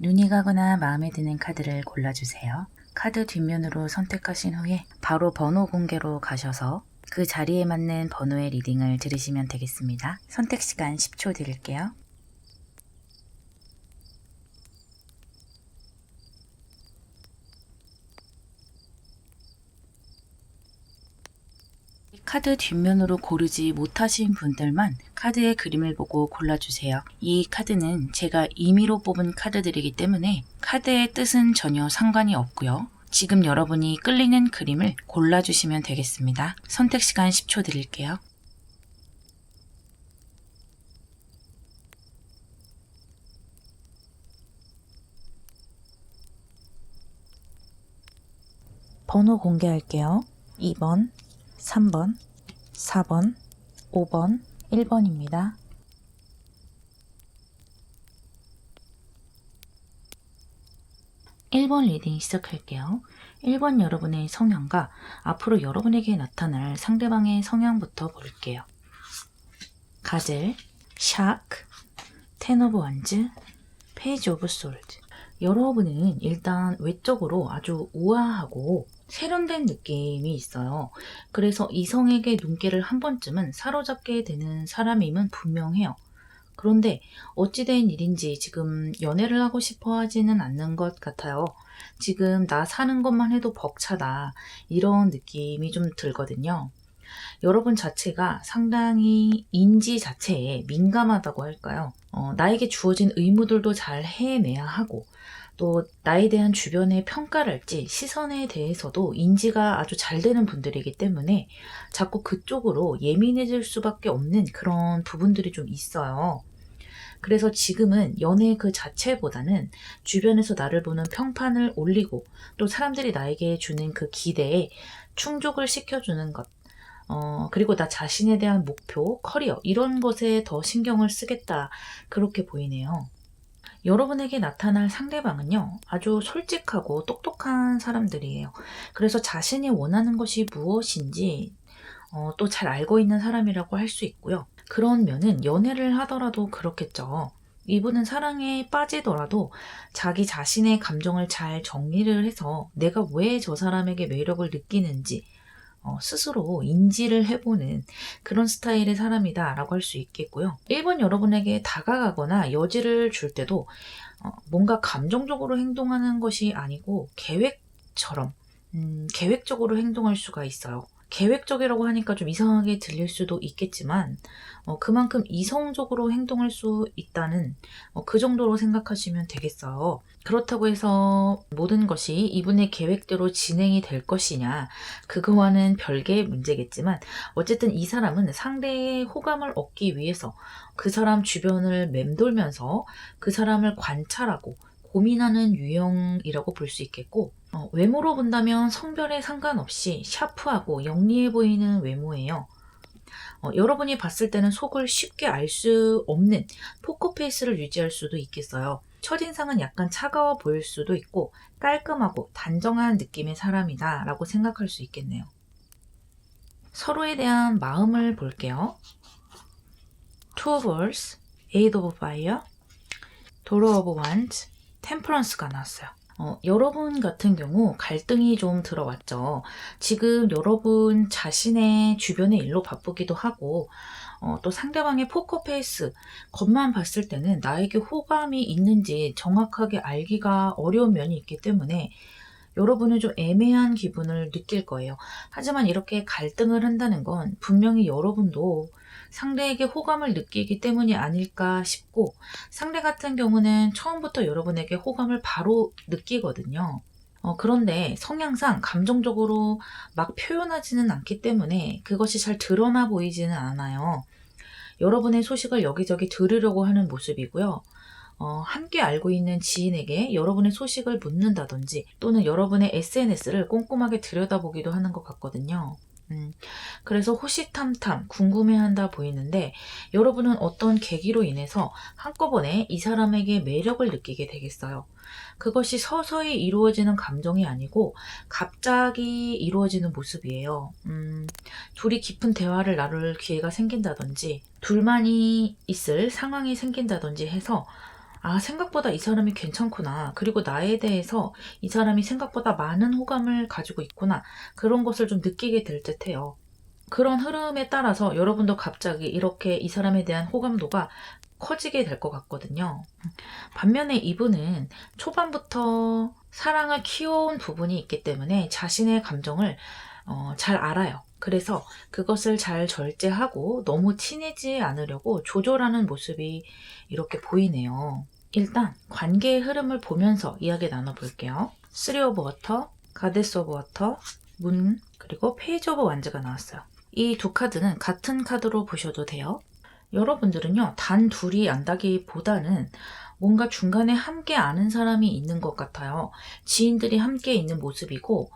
눈이 가거나 마음에 드는 카드를 골라주세요. 카드 뒷면으로 선택하신 후에 바로 번호 공개로 가셔서 그 자리에 맞는 번호의 리딩을 들으시면 되겠습니다. 선택 시간 10초 드릴게요. 카드 뒷면으로 고르지 못하신 분들만 카드의 그림을 보고 골라주세요. 이 카드는 제가 임의로 뽑은 카드들이기 때문에 카드의 뜻은 전혀 상관이 없고요. 지금 여러분이 끌리는 그림을 골라주시면 되겠습니다. 선택 시간 10초 드릴게요. 번호 공개할게요. 2번, 3번, 4번, 5번, 1번입니다. 1번 리딩 시작할게요. 1번 여러분의 성향과 앞으로 여러분에게 나타날 상대방의 성향부터 볼게요. 가젤, 샤크, 텐 오브 원즈, 페이지 오브 솔드. 여러분은 일단 외적으로 아주 우아하고 세련된 느낌이 있어요. 그래서 이성에게 눈길을 한 번쯤은 사로잡게 되는 사람임은 분명해요. 그런데 어찌된 일인지 지금 연애를 하고 싶어 하지는 않는 것 같아요. 지금 나 사는 것만 해도 벅차다. 이런 느낌이 좀 들거든요. 여러분 자체가 상당히 인지 자체에 민감하다고 할까요? 나에게 주어진 의무들도 잘 해내야 하고 또 나에 대한 주변의 평가랄지 시선에 대해서도 인지가 아주 잘 되는 분들이기 때문에 자꾸 그쪽으로 예민해질 수밖에 없는 그런 부분들이 좀 있어요. 그래서 지금은 연애 그 자체보다는 주변에서 나를 보는 평판을 올리고 또 사람들이 나에게 주는 그 기대에 충족을 시켜주는 것. 그리고 나 자신에 대한 목표, 커리어, 이런 것에 더 신경을 쓰겠다. 그렇게 보이네요. 여러분에게 나타날 상대방은요, 아주 솔직하고 똑똑한 사람들이에요. 그래서 자신이 원하는 것이 무엇인지 또 잘 알고 있는 사람이라고 할 수 있고요. 그런 면은 연애를 하더라도 그렇겠죠. 이분은 사랑에 빠지더라도 자기 자신의 감정을 잘 정리를 해서 내가 왜 저 사람에게 매력을 느끼는지 스스로 인지를 해보는 그런 스타일의 사람이다라고 할 수 있겠고요. 1번 여러분에게 다가가거나 여지를 줄 때도 뭔가 감정적으로 행동하는 것이 아니고 계획처럼 계획적으로 행동할 수가 있어요. 계획적이라고 하니까 좀 이상하게 들릴 수도 있겠지만 그만큼 이성적으로 행동할 수 있다는 그 정도로 생각하시면 되겠어요. 그렇다고 해서 모든 것이 이분의 계획대로 진행이 될 것이냐 그거와는 별개의 문제겠지만 어쨌든 이 사람은 상대의 호감을 얻기 위해서 그 사람 주변을 맴돌면서 그 사람을 관찰하고 고민하는 유형이라고 볼 수 있겠고 외모로 본다면 성별에 상관없이 샤프하고 영리해 보이는 외모예요. 여러분이 봤을 때는 속을 쉽게 알 수 없는 포커페이스를 유지할 수도 있겠어요. 첫인상은 약간 차가워 보일 수도 있고 깔끔하고 단정한 느낌의 사람이다 라고 생각할 수 있겠네요. 서로에 대한 마음을 볼게요. Two of Swords, Eight of Fire, Door of Wands, 템퍼런스가 나왔어요. 여러분 같은 경우 갈등이 좀 들어왔죠. 지금 여러분 자신의 주변의 일로 바쁘기도 하고 또 상대방의 포커페이스 겉만 봤을 때는 나에게 호감이 있는지 정확하게 알기가 어려운 면이 있기 때문에 여러분은 좀 애매한 기분을 느낄 거예요. 하지만 이렇게 갈등을 한다는 건 분명히 여러분도 상대에게 호감을 느끼기 때문이 아닐까 싶고 상대 같은 경우는 처음부터 여러분에게 호감을 바로 느끼거든요. 그런데 성향상 감정적으로 막 표현하지는 않기 때문에 그것이 잘 드러나 보이지는 않아요. 여러분의 소식을 여기저기 들으려고 하는 모습이고요. 함께 알고 있는 지인에게 여러분의 소식을 묻는다든지 또는 여러분의 SNS를 꼼꼼하게 들여다보기도 하는 것 같거든요. 그래서 호시탐탐 궁금해한다 보이는데 여러분은 어떤 계기로 인해서 한꺼번에 이 사람에게 매력을 느끼게 되겠어요. 그것이 서서히 이루어지는 감정이 아니고 갑자기 이루어지는 모습이에요. 둘이 깊은 대화를 나눌 기회가 생긴다든지 둘만이 있을 상황이 생긴다든지 해서 아, 생각보다 이 사람이 괜찮구나. 그리고 나에 대해서 이 사람이 생각보다 많은 호감을 가지고 있구나. 그런 것을 좀 느끼게 될 듯해요. 그런 흐름에 따라서 여러분도 갑자기 이렇게 이 사람에 대한 호감도가 커지게 될 것 같거든요. 반면에 이분은 초반부터 사랑을 키워온 부분이 있기 때문에 자신의 감정을 잘 알아요. 그래서 그것을 잘 절제하고 너무 친해지지 않으려고 조절하는 모습이 이렇게 보이네요. 일단 관계의 흐름을 보면서 이야기 나눠볼게요. 3 오브 워터, 가데스 오브 워터, 문, 그리고 페이지 오브 완즈가 나왔어요. 이 두 카드는 같은 카드로 보셔도 돼요. 여러분들은요, 단 둘이 안다기보다는 뭔가 중간에 함께 아는 사람이 있는 것 같아요. 지인들이 함께 있는 모습이고,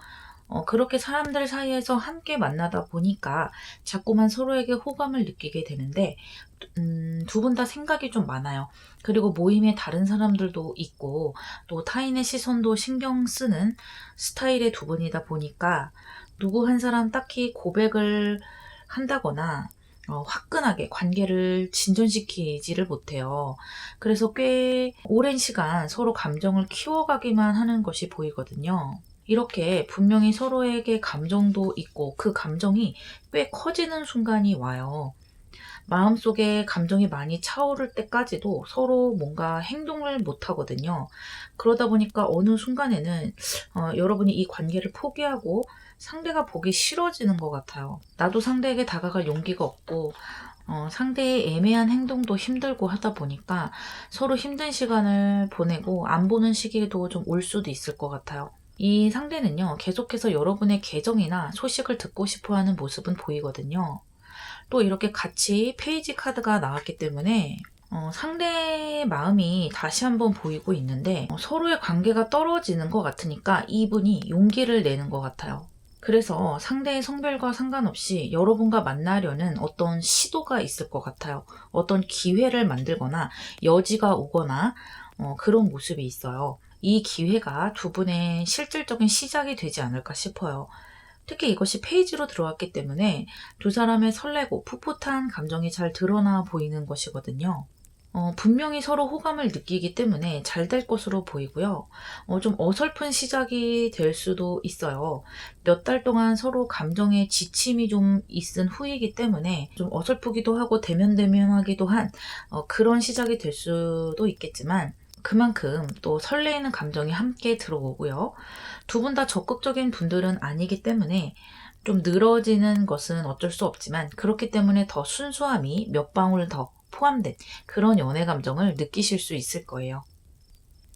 그렇게 사람들 사이에서 함께 만나다 보니까 자꾸만 서로에게 호감을 느끼게 되는데, 두 분 다 생각이 좀 많아요. 그리고 모임에 다른 사람들도 있고, 또 타인의 시선도 신경 쓰는 스타일의 두 분이다 보니까, 누구 한 사람 딱히 고백을 한다거나, 화끈하게 관계를 진전시키지를 못해요. 그래서 꽤 오랜 시간 서로 감정을 키워가기만 하는 것이 보이거든요. 이렇게 분명히 서로에게 감정도 있고 그 감정이 꽤 커지는 순간이 와요. 마음속에 감정이 많이 차오를 때까지도 서로 뭔가 행동을 못 하거든요. 그러다 보니까 어느 순간에는 여러분이 이 관계를 포기하고 상대가 보기 싫어지는 것 같아요. 나도 상대에게 다가갈 용기가 없고 상대의 애매한 행동도 힘들고 하다 보니까 서로 힘든 시간을 보내고 안 보는 시기도 좀 올 수도 있을 것 같아요. 이 상대는요, 계속해서 여러분의 계정이나 소식을 듣고 싶어 하는 모습은 보이거든요. 또 이렇게 같이 페이지 카드가 나왔기 때문에 상대의 마음이 다시 한번 보이고 있는데 서로의 관계가 떨어지는 것 같으니까 이분이 용기를 내는 것 같아요. 그래서 상대의 성별과 상관없이 여러분과 만나려는 어떤 시도가 있을 것 같아요. 어떤 기회를 만들거나 여지가 오거나 그런 모습이 있어요. 이 기회가 두 분의 실질적인 시작이 되지 않을까 싶어요. 특히 이것이 페이지로 들어왔기 때문에 두 사람의 설레고 풋풋한 감정이 잘 드러나 보이는 것이거든요. 분명히 서로 호감을 느끼기 때문에 잘 될 것으로 보이고요. 좀 어설픈 시작이 될 수도 있어요. 몇 달 동안 서로 감정에 지침이 좀 있은 후이기 때문에 좀 어설프기도 하고 대면대면하기도 한 그런 시작이 될 수도 있겠지만 그만큼 또 설레이는 감정이 함께 들어오고요. 두 분 다 적극적인 분들은 아니기 때문에 좀 늘어지는 것은 어쩔 수 없지만 그렇기 때문에 더 순수함이 몇 방울 더 포함된 그런 연애 감정을 느끼실 수 있을 거예요.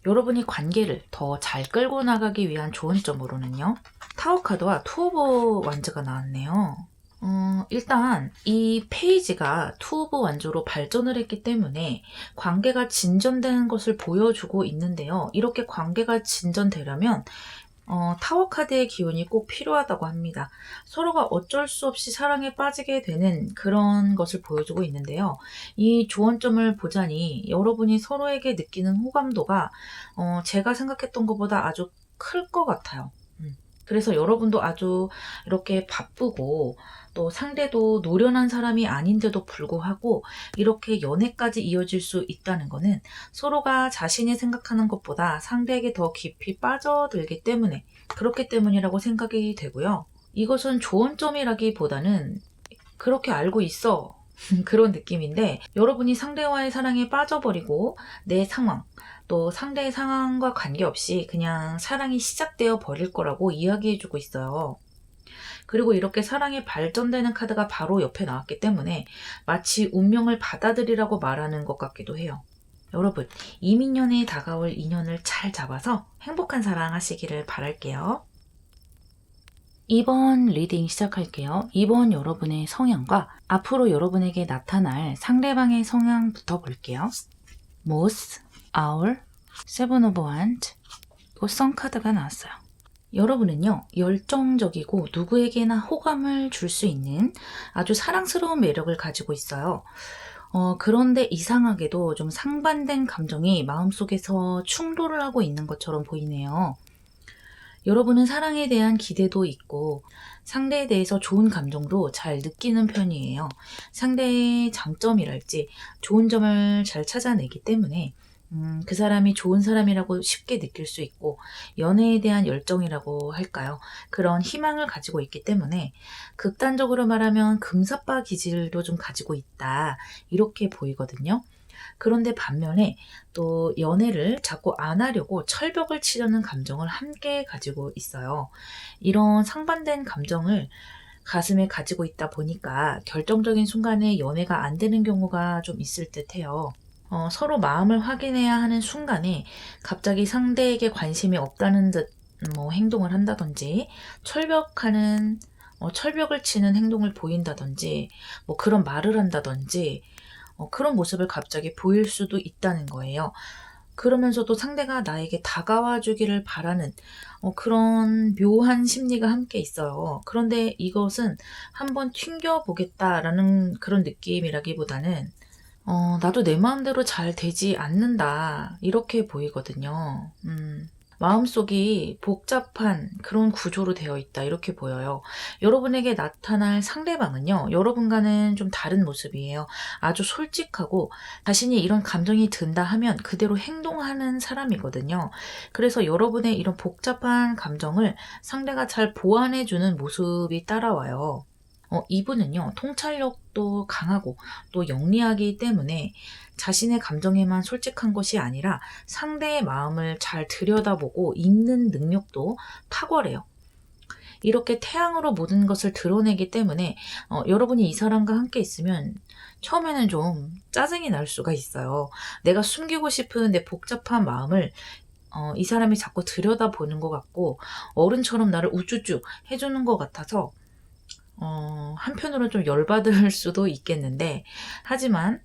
여러분이 관계를 더 잘 끌고 나가기 위한 좋은 점으로는요. 타워 카드와 투 오브 완즈가 나왔네요. 일단 이 페이지가 투 오브 완즈로 발전을 했기 때문에 관계가 진전되는 것을 보여주고 있는데요. 이렇게 관계가 진전되려면 타워 카드의 기운이 꼭 필요하다고 합니다. 서로가 어쩔 수 없이 사랑에 빠지게 되는 그런 것을 보여주고 있는데요. 이 조언점을 보자니 여러분이 서로에게 느끼는 호감도가 제가 생각했던 것보다 아주 클 것 같아요. 그래서 여러분도 아주 이렇게 바쁘고 또 상대도 노련한 사람이 아닌데도 불구하고 이렇게 연애까지 이어질 수 있다는 것은 서로가 자신이 생각하는 것보다 상대에게 더 깊이 빠져들기 때문에 그렇기 때문이라고 생각이 되고요. 이것은 좋은 점이라기보다는 그렇게 알고 있어. 그런 느낌인데 여러분이 상대와의 사랑에 빠져버리고 내 상황 또 상대의 상황과 관계없이 그냥 사랑이 시작되어 버릴 거라고 이야기해주고 있어요. 그리고 이렇게 사랑이 발전되는 카드가 바로 옆에 나왔기 때문에 마치 운명을 받아들이라고 말하는 것 같기도 해요. 여러분, 이민년에 다가올 인연을 잘 잡아서 행복한 사랑 하시기를 바랄게요. 2번 리딩 시작할게요. 2번 여러분의 성향과 앞으로 여러분에게 나타날 상대방의 성향부터 볼게요. 모스, 아울, 세븐 오브 완즈, 그리고 선 카드가 나왔어요. 여러분은요, 열정적이고 누구에게나 호감을 줄 수 있는 아주 사랑스러운 매력을 가지고 있어요. 그런데 이상하게도 좀 상반된 감정이 마음속에서 충돌을 하고 있는 것처럼 보이네요. 여러분은 사랑에 대한 기대도 있고 상대에 대해서 좋은 감정도 잘 느끼는 편이에요. 상대의 장점이랄지 좋은 점을 잘 찾아내기 때문에 그 사람이 좋은 사람이라고 쉽게 느낄 수 있고 연애에 대한 열정이라고 할까요? 그런 희망을 가지고 있기 때문에 극단적으로 말하면 금사빠 기질도 좀 가지고 있다. 이렇게 보이거든요. 그런데 반면에 또 연애를 자꾸 안 하려고 철벽을 치려는 감정을 함께 가지고 있어요. 이런 상반된 감정을 가슴에 가지고 있다 보니까 결정적인 순간에 연애가 안 되는 경우가 좀 있을 듯해요. 서로 마음을 확인해야 하는 순간에 갑자기 상대에게 관심이 없다는 듯 행동을 한다든지 철벽을 치는 행동을 보인다든지 그런 말을 한다든지 그런 모습을 갑자기 보일 수도 있다는 거예요. 그러면서도 상대가 나에게 다가와 주기를 바라는 그런 묘한 심리가 함께 있어요. 그런데 이것은 한번 튕겨보겠다라는 그런 느낌이라기보다는 나도 내 마음대로 잘 되지 않는다. 이렇게 보이거든요. 마음속이 복잡한 그런 구조로 되어 있다. 이렇게 보여요. 여러분에게 나타날 상대방은요, 여러분과는 좀 다른 모습이에요. 아주 솔직하고 자신이 이런 감정이 든다 하면 그대로 행동하는 사람이거든요. 그래서 여러분의 이런 복잡한 감정을 상대가 잘 보완해주는 모습이 따라와요. 이분은요, 통찰력도 강하고 또 영리하기 때문에 자신의 감정에만 솔직한 것이 아니라 상대의 마음을 잘 들여다보고 읽는 능력도 탁월해요. 이렇게 태양으로 모든 것을 드러내기 때문에 여러분이 이 사람과 함께 있으면 처음에는 좀 짜증이 날 수가 있어요. 내가 숨기고 싶은 내 복잡한 마음을 이 사람이 자꾸 들여다보는 것 같고 어른처럼 나를 우쭈쭈 해주는 것 같아서 한편으로는 좀 열받을 수도 있겠는데, 하지만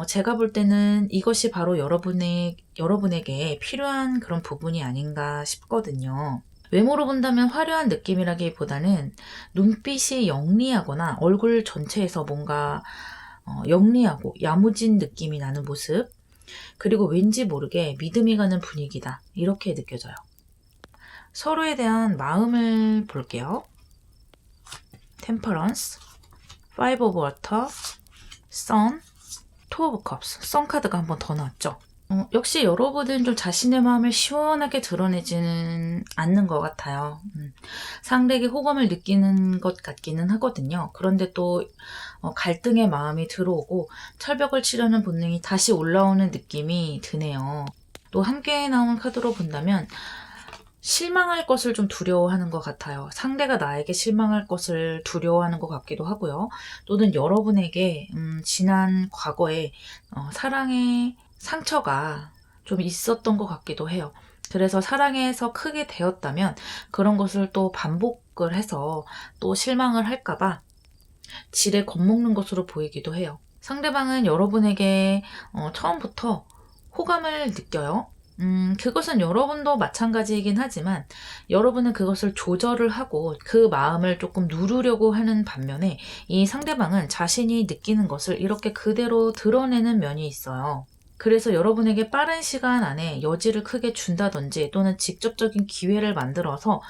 제가 볼 때는 이것이 바로 여러분에게 필요한 그런 부분이 아닌가 싶거든요. 외모로 본다면 화려한 느낌이라기보다는 눈빛이 영리하거나 얼굴 전체에서 뭔가 영리하고 야무진 느낌이 나는 모습, 그리고 왠지 모르게 믿음이 가는 분위기다. 이렇게 느껴져요. 서로에 대한 마음을 볼게요. 템퍼런스, 파이브 오브 워터, 선, 투 오브 컵스. 선 카드가 한 번 더 나왔죠. 역시 여러분은 좀 자신의 마음을 시원하게 드러내지는 않는 것 같아요. 상대에게 호감을 느끼는 것 같기는 하거든요. 그런데 또 갈등의 마음이 들어오고 철벽을 치려는 본능이 다시 올라오는 느낌이 드네요. 또 함께 나온 카드로 본다면 실망할 것을 좀 두려워하는 것 같아요. 상대가 나에게 실망할 것을 두려워하는 것 같기도 하고요. 또는 여러분에게 지난 과거에 사랑의 상처가 좀 있었던 것 같기도 해요. 그래서 사랑에서 크게 되었다면 그런 것을 또 반복을 해서 또 실망을 할까봐 지레 겁먹는 것으로 보이기도 해요. 상대방은 여러분에게 처음부터 호감을 느껴요. 그것은 여러분도 마찬가지이긴 하지만 여러분은 그것을 조절을 하고 그 마음을 조금 누르려고 하는 반면에 이 상대방은 자신이 느끼는 것을 이렇게 그대로 드러내는 면이 있어요. 그래서 여러분에게 빠른 시간 안에 여지를 크게 준다든지 또는 직접적인 기회를 만들어서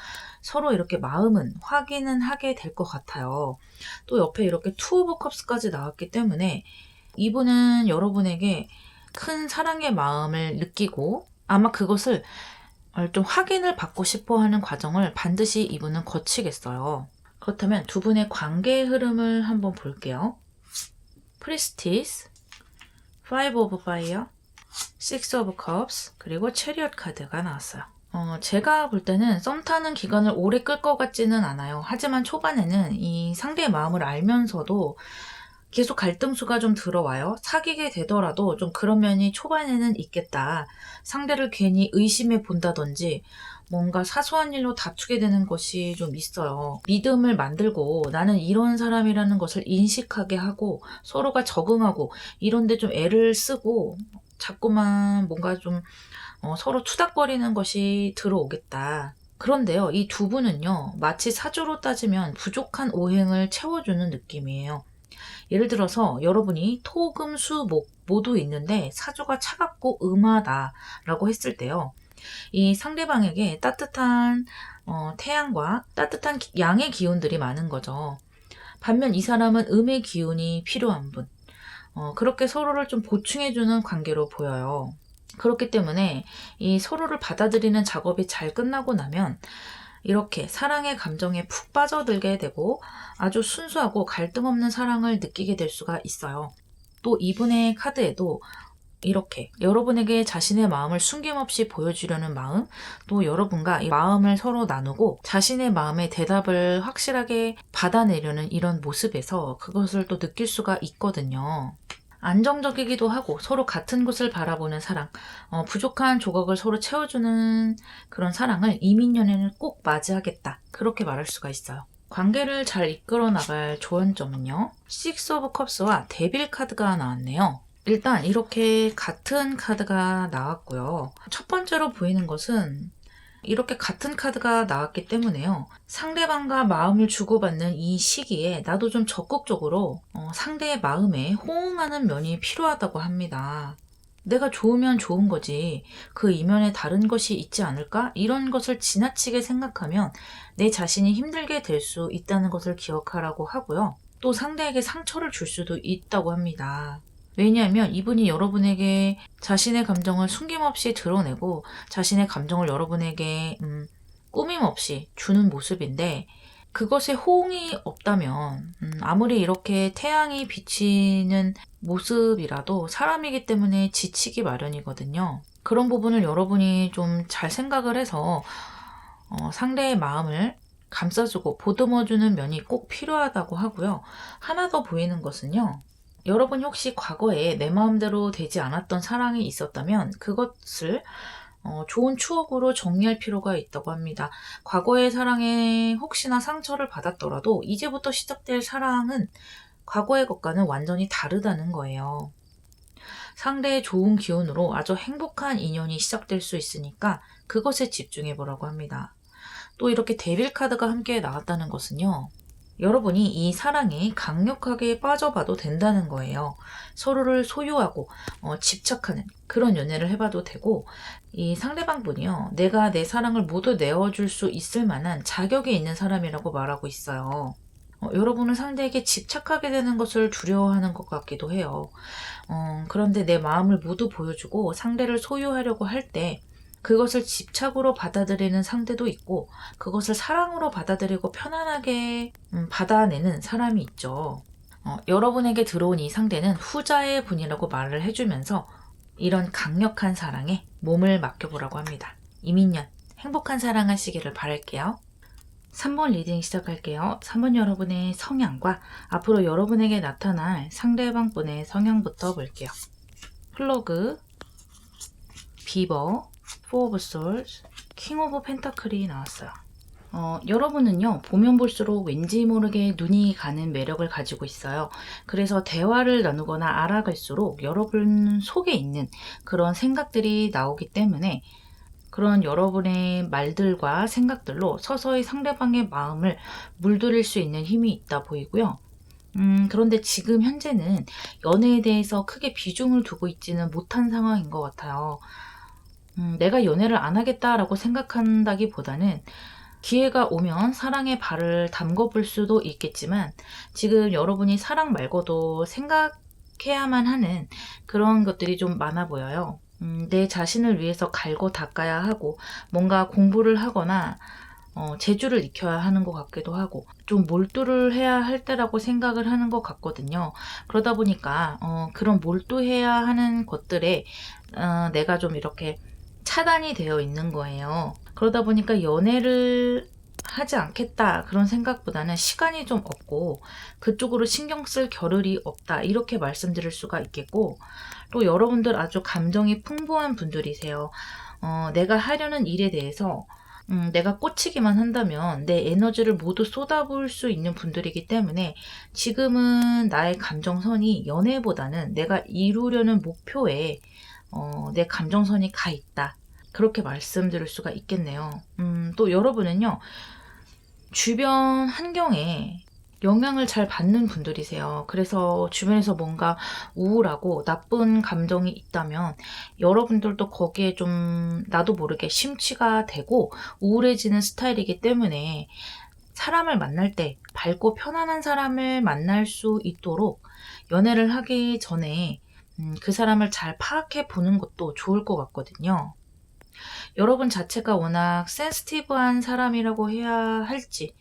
서로 이렇게 마음은 확인은 하게 될 것 같아요. 또 옆에 이렇게 투 오브 컵스까지 나왔기 때문에 이분은 여러분에게 큰 사랑의 마음을 느끼고 아마 그것을 좀 확인을 받고 싶어 하는 과정을 반드시 이분은 거치겠어요. 그렇다면 두 분의 관계의 흐름을 한번 볼게요. 프리스티스, 파이브 오브 파이어, 식스 오브 컵스, 그리고 체리엇 카드가 나왔어요. 제가 볼 때는 썸 타는 기간을 오래 끌 것 같지는 않아요. 하지만 초반에는 이 상대의 마음을 알면서도 계속 갈등수가 좀 들어와요. 사귀게 되더라도 좀 그런 면이 초반에는 있겠다. 상대를 괜히 의심해 본다든지 뭔가 사소한 일로 다투게 되는 것이 좀 있어요. 믿음을 만들고 나는 이런 사람이라는 것을 인식하게 하고 서로가 적응하고 이런데 좀 애를 쓰고 자꾸만 뭔가 좀 서로 투닥거리는 것이 들어오겠다. 그런데요, 이 두 분은요, 마치 사주로 따지면 부족한 오행을 채워주는 느낌이에요. 예를 들어서 여러분이 토, 금, 수, 목 모두 있는데 사주가 차갑고 음하다라고 했을 때요. 이 상대방에게 따뜻한 태양과 따뜻한 양의 기운들이 많은 거죠. 반면 이 사람은 음의 기운이 필요한 분. 그렇게 서로를 좀 보충해주는 관계로 보여요. 그렇기 때문에 이 서로를 받아들이는 작업이 잘 끝나고 나면 이렇게 사랑의 감정에 푹 빠져들게 되고 아주 순수하고 갈등 없는 사랑을 느끼게 될 수가 있어요. 또 이분의 카드에도 이렇게 여러분에게 자신의 마음을 숨김없이 보여주려는 마음, 또 여러분과 이 마음을 서로 나누고 자신의 마음의 대답을 확실하게 받아내려는 이런 모습에서 그것을 또 느낄 수가 있거든요. 안정적이기도 하고 서로 같은 곳을 바라보는 사랑, 부족한 조각을 서로 채워주는 그런 사랑을 이민연애는 꼭 맞이하겠다. 그렇게 말할 수가 있어요. 관계를 잘 이끌어 나갈 조언점은요. 식스 오브 컵스와 데빌 카드가 나왔네요. 일단 이렇게 같은 카드가 나왔고요. 첫 번째로 보이는 것은 이렇게 같은 카드가 나왔기 때문에요. 상대방과 마음을 주고받는 이 시기에 나도 좀 적극적으로 상대의 마음에 호응하는 면이 필요하다고 합니다. 내가 좋으면 좋은 거지 그 이면에 다른 것이 있지 않을까? 이런 것을 지나치게 생각하면 내 자신이 힘들게 될 수 있다는 것을 기억하라고 하고요. 또 상대에게 상처를 줄 수도 있다고 합니다. 왜냐하면 이분이 여러분에게 자신의 감정을 숨김없이 드러내고 자신의 감정을 여러분에게 꾸밈없이 주는 모습인데 그것에 호응이 없다면 아무리 이렇게 태양이 비치는 모습이라도 사람이기 때문에 지치기 마련이거든요. 그런 부분을 여러분이 좀 잘 생각을 해서 상대의 마음을 감싸주고 보듬어주는 면이 꼭 필요하다고 하고요. 하나 더 보이는 것은요. 여러분이 혹시 과거에 내 마음대로 되지 않았던 사랑이 있었다면 그것을 좋은 추억으로 정리할 필요가 있다고 합니다. 과거의 사랑에 혹시나 상처를 받았더라도 이제부터 시작될 사랑은 과거의 것과는 완전히 다르다는 거예요. 상대의 좋은 기운으로 아주 행복한 인연이 시작될 수 있으니까 그것에 집중해 보라고 합니다. 또 이렇게 데빌 카드가 함께 나왔다는 것은요. 여러분이 이 사랑에 강력하게 빠져봐도 된다는 거예요. 서로를 소유하고 집착하는 그런 연애를 해봐도 되고 이 상대방분이요. 내가 내 사랑을 모두 내어줄 수 있을 만한 자격이 있는 사람이라고 말하고 있어요. 여러분은 상대에게 집착하게 되는 것을 두려워하는 것 같기도 해요. 그런데 내 마음을 모두 보여주고 상대를 소유하려고 할 때 그것을 집착으로 받아들이는 상대도 있고 그것을 사랑으로 받아들이고 편안하게 받아내는 사람이 있죠. 여러분에게 들어온 이 상대는 후자의 분이라고 말을 해주면서 이런 강력한 사랑에 몸을 맡겨보라고 합니다. 이민년 행복한 사랑 하시기를 바랄게요. 3번 리딩 시작할게요. 3번 여러분의 성향과 앞으로 여러분에게 나타날 상대방 분의 성향부터 볼게요. 플로그, 비버, 포 오브 솔즈, 킹 오브 펜타클이 나왔어요. 여러분은요, 보면 볼수록 왠지 모르게 눈이 가는 매력을 가지고 있어요. 그래서 대화를 나누거나 알아갈수록 여러분 속에 있는 그런 생각들이 나오기 때문에 그런 여러분의 말들과 생각들로 서서히 상대방의 마음을 물들일 수 있는 힘이 있다 보이고요. 그런데 지금 현재는 연애에 대해서 크게 비중을 두고 있지는 못한 상황인 것 같아요. 내가 연애를 안 하겠다라고 생각한다기보다는 기회가 오면 사랑의 발을 담궈볼 수도 있겠지만 지금 여러분이 사랑 말고도 생각해야만 하는 그런 것들이 좀 많아 보여요. 내 자신을 위해서 갈고 닦아야 하고 뭔가 공부를 하거나 재주를 익혀야 하는 것 같기도 하고 좀 몰두를 해야 할 때라고 생각을 하는 것 같거든요. 그러다 보니까 그런 몰두해야 하는 것들에 내가 좀 이렇게 차단이 되어 있는 거예요. 그러다 보니까 연애를 하지 않겠다 그런 생각보다는 시간이 좀 없고 그쪽으로 신경 쓸 겨를이 없다 이렇게 말씀드릴 수가 있겠고 또 여러분들 아주 감정이 풍부한 분들이세요. 내가 하려는 일에 대해서 내가 꽂히기만 한다면 내 에너지를 모두 쏟아부을 수 있는 분들이기 때문에 지금은 나의 감정선이 연애보다는 내가 이루려는 목표에 내 감정선이 가 있다. 그렇게 말씀드릴 수가 있겠네요. 또 여러분은요, 주변 환경에 영향을 잘 받는 분들이세요. 그래서 주변에서 뭔가 우울하고 나쁜 감정이 있다면 여러분들도 거기에 좀 나도 모르게 심취가 되고 우울해지는 스타일이기 때문에 사람을 만날 때 밝고 편안한 사람을 만날 수 있도록 연애를 하기 전에 그 사람을 잘 파악해 보는 것도 좋을 것 같거든요. 여러분 자체가 워낙 센시티브한 사람이라고 해야 할지,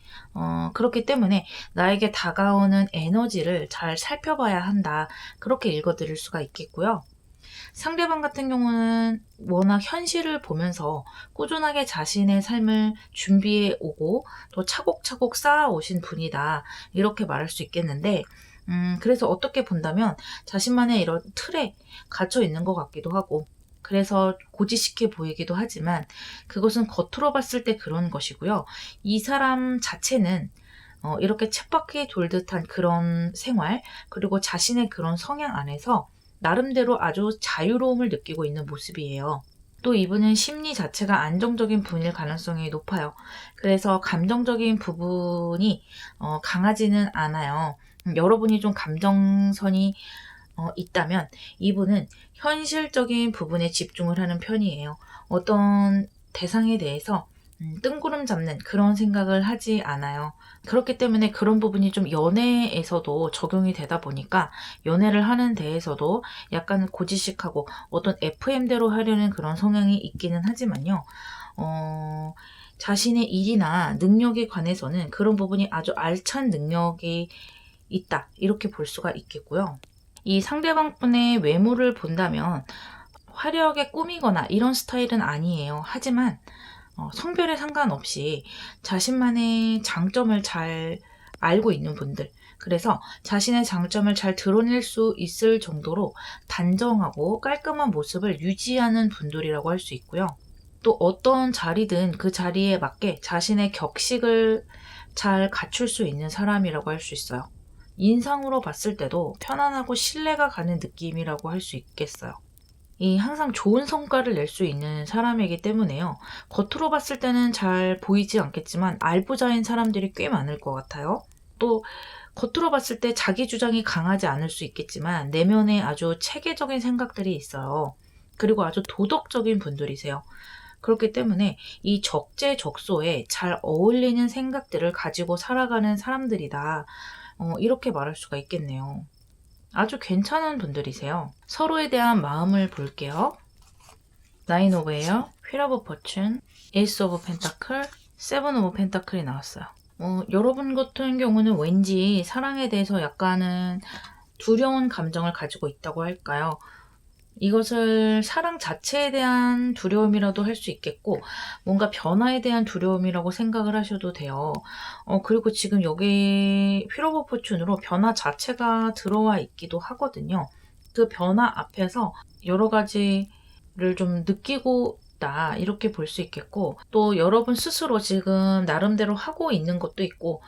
그렇기 때문에 나에게 다가오는 에너지를 잘 살펴봐야 한다. 그렇게 읽어드릴 수가 있겠고요. 상대방 같은 경우는 워낙 현실을 보면서 꾸준하게 자신의 삶을 준비해 오고 또 차곡차곡 쌓아 오신 분이다. 이렇게 말할 수 있겠는데, 그래서 어떻게 본다면 자신만의 이런 틀에 갇혀 있는 것 같기도 하고, 그래서 고지식해 보이기도 하지만 그것은 겉으로 봤을 때 그런 것이고요. 이 사람 자체는 이렇게 쳇바퀴 돌듯한 그런 생활, 그리고 자신의 그런 성향 안에서 나름대로 아주 자유로움을 느끼고 있는 모습이에요. 또 이분은 심리 자체가 안정적인 분일 가능성이 높아요. 그래서 감정적인 부분이 강하지는 않아요. 여러분이 좀 감정선이 있다면 이분은 현실적인 부분에 집중을 하는 편이에요. 어떤 대상에 대해서 뜬구름 잡는 그런 생각을 하지 않아요. 그렇기 때문에 그런 부분이 좀 연애에서도 적용이 되다 보니까 연애를 하는 데에서도 약간 고지식하고 어떤 FM대로 하려는 그런 성향이 있기는 하지만요. 자신의 일이나 능력에 관해서는 그런 부분이 아주 알찬 능력이 있다. 이렇게 볼 수가 있겠고요. 이 상대방분의 외모를 본다면 화려하게 꾸미거나 이런 스타일은 아니에요. 하지만 성별에 상관없이 자신만의 장점을 잘 알고 있는 분들, 그래서 자신의 장점을 잘 드러낼 수 있을 정도로 단정하고 깔끔한 모습을 유지하는 분들이라고 할 수 있고요. 또 어떤 자리든 그 자리에 맞게 자신의 격식을 잘 갖출 수 있는 사람이라고 할 수 있어요. 인상으로 봤을 때도 편안하고 신뢰가 가는 느낌이라고 할 수 있겠어요. 항상 좋은 성과를 낼 수 있는 사람이기 때문에요. 겉으로 봤을 때는 잘 보이지 않겠지만 알부자인 사람들이 꽤 많을 것 같아요. 또 겉으로 봤을 때 자기 주장이 강하지 않을 수 있겠지만 내면에 아주 체계적인 생각들이 있어요. 그리고 아주 도덕적인 분들이세요. 그렇기 때문에 이 적재적소에 잘 어울리는 생각들을 가지고 살아가는 사람들이다. 이렇게 말할 수가 있겠네요. 아주 괜찮은 분들이세요. 서로에 대한 마음을 볼게요. 나인 오브 에어, 휠 오브 포춘, 에이스 오브 펜타클, 세븐 오브 펜타클이 나왔어요. 여러분 같은 경우는 왠지 사랑에 대해서 약간은 두려운 감정을 가지고 있다고 할까요? 이것을 사랑 자체에 대한 두려움이라도 할 수 있겠고 뭔가 변화에 대한 두려움이라고 생각을 하셔도 돼요. 그리고 지금 여기 휠 오브 포춘으로 변화 자체가 들어와 있기도 하거든요. 그 변화 앞에서 여러 가지를 좀 느끼고 있다 이렇게 볼 수 있겠고 또 여러분 스스로 지금 나름대로 하고 있는 것도 있고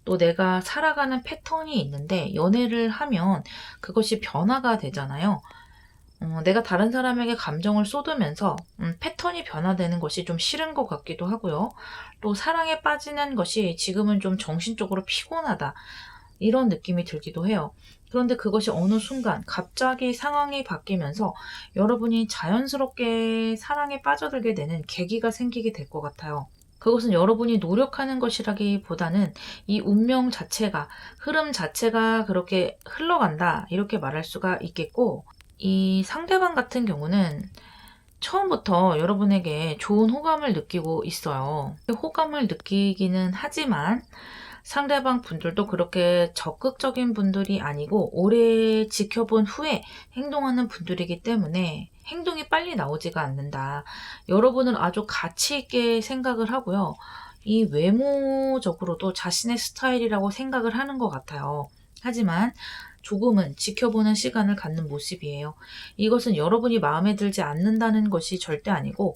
또 내가 살아가는 패턴이 있는데 연애를 하면 그것이 변화가 되잖아요. 내가 다른 사람에게 감정을 쏟으면서 패턴이 변화되는 것이 좀 싫은 것 같기도 하고요. 또 사랑에 빠지는 것이 지금은 좀 정신적으로 피곤하다. 이런 느낌이 들기도 해요. 그런데 그것이 어느 순간 갑자기 상황이 바뀌면서 여러분이 자연스럽게 사랑에 빠져들게 되는 계기가 생기게 될 것 같아요. 그것은 여러분이 노력하는 것이라기보다는 이 운명 자체가, 흐름 자체가 그렇게 흘러간다. 이렇게 말할 수가 있겠고, 이 상대방 같은 경우는 처음부터 여러분에게 좋은 호감을 느끼고 있어요. 호감을 느끼기는 하지만 상대방 분들도 그렇게 적극적인 분들이 아니고 오래 지켜본 후에 행동하는 분들이기 때문에 행동이 빨리 나오지가 않는다. 여러분은 아주 가치 있게 생각을 하고요. 이 외모적으로도 자신의 스타일이라고 생각을 하는 것 같아요. 하지만 조금은 지켜보는 시간을 갖는 모습이에요. 이것은 여러분이 마음에 들지 않는다는 것이 절대 아니고